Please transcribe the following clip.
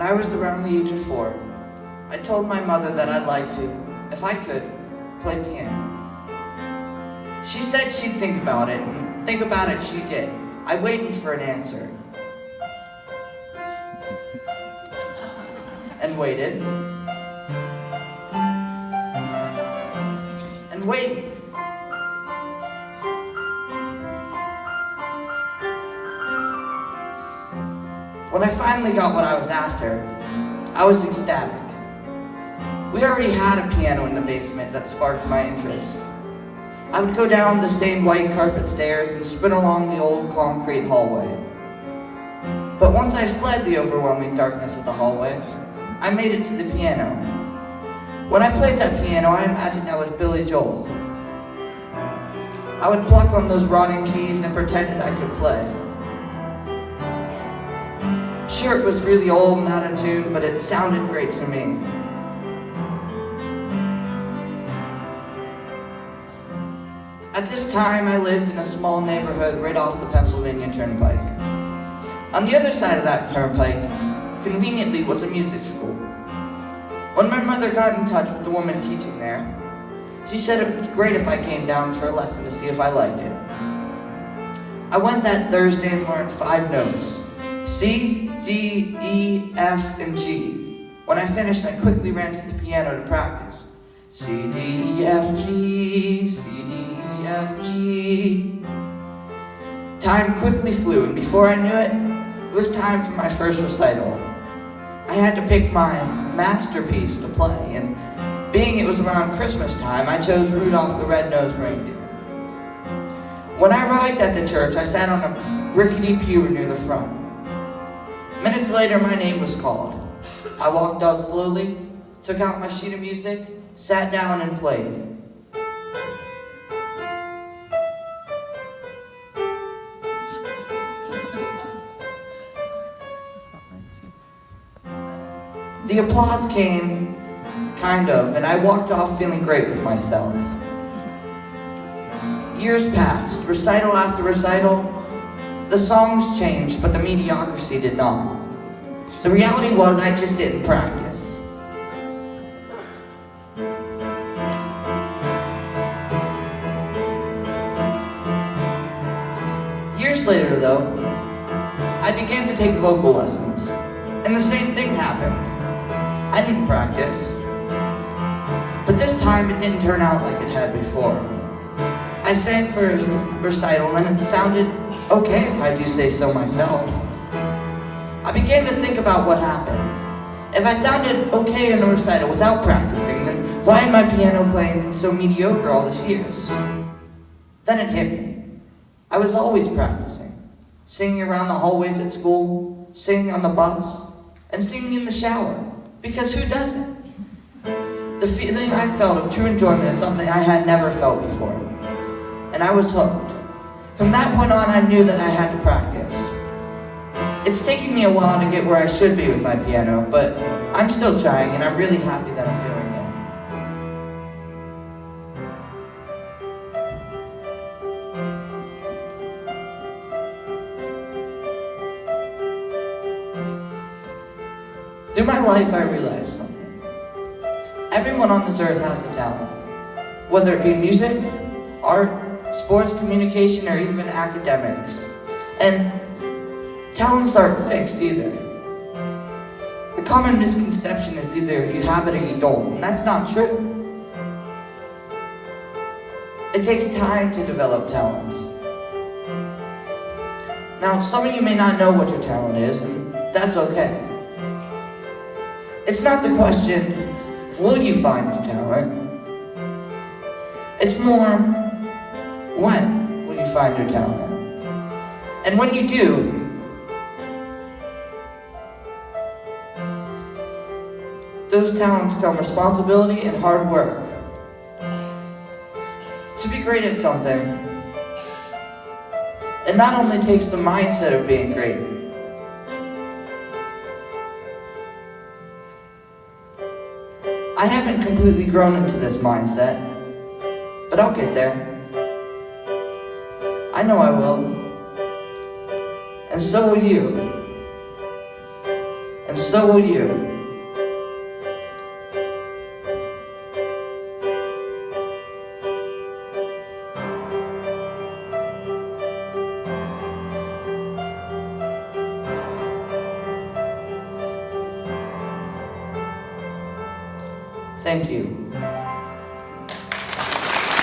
I was around the age of 4, I told my mother that I'd like to, if I could, play piano. She said she'd think about it, and think about it she did. I waited for an answer. And waited. And waited. When I finally got what I was after, I was ecstatic. We already had a piano in the basement that sparked my interest. I would go down the stained white carpet stairs and spin along the old concrete hallway. But once I fled the overwhelming darkness of the hallway, I made it to the piano. When I played that piano, I imagined I was Billy Joel. I would pluck on those rotting keys and pretended I could play. Sure, it was really old and out of tune, but it sounded great to me. At this time, I lived in a small neighborhood right off the Pennsylvania Turnpike. On the other side of that turnpike, conveniently, was a music school. When my mother got in touch with the woman teaching there, she said it would be great if I came down for a lesson to see if I liked it. I went that Thursday and learned 5 notes: C, D, E, F, and G. When I finished, I quickly ran to the piano to practice. C, D, E, F, G, C, D, E, F, G. Time quickly flew, and before I knew it, it was time for my first recital. I had to pick my masterpiece to play, and being it was around Christmas time, I chose Rudolph the Red-Nosed Reindeer. When I arrived at the church, I sat on a rickety pew near the front. Minutes later, my name was called. I walked out slowly, took out my sheet of music, sat down and played. The applause came, kind of, and I walked off feeling great with myself. Years passed, recital after recital. The songs changed, but the mediocrity did not. The reality was I just didn't practice. Years later, though, I began to take vocal lessons, and the same thing happened. I didn't practice, but this time it didn't turn out like it had before. I sang for a recital, and it sounded okay if I do say so myself. I began to think about what happened. If I sounded okay in a recital without practicing, then why am my piano playing so mediocre all these years? Then it hit me. I was always practicing, singing around the hallways at school, singing on the bus, and singing in the shower, because who doesn't? The feeling I felt of true enjoyment is something I had never felt before, and I was hooked. From that point on, I knew that I had to practice. It's taken me a while to get where I should be with my piano, but I'm still trying, and I'm really happy that I'm doing it. Through my life, I realized something. Everyone on this earth has a talent, whether it be music, art, sports, communication, or even academics. And talents aren't fixed either. The common misconception is either you have it or you don't, and that's not true. It takes time to develop talents. Now, some of you may not know what your talent is, and that's okay. It's not the question, will you find your talent? It's more, when will you find your talent? And when you do, those talents come responsibility and hard work. To be great at something, it not only takes the mindset of being great, I haven't completely grown into this mindset, but I'll get there. I know I will. And so will you. and so will you. Thank you.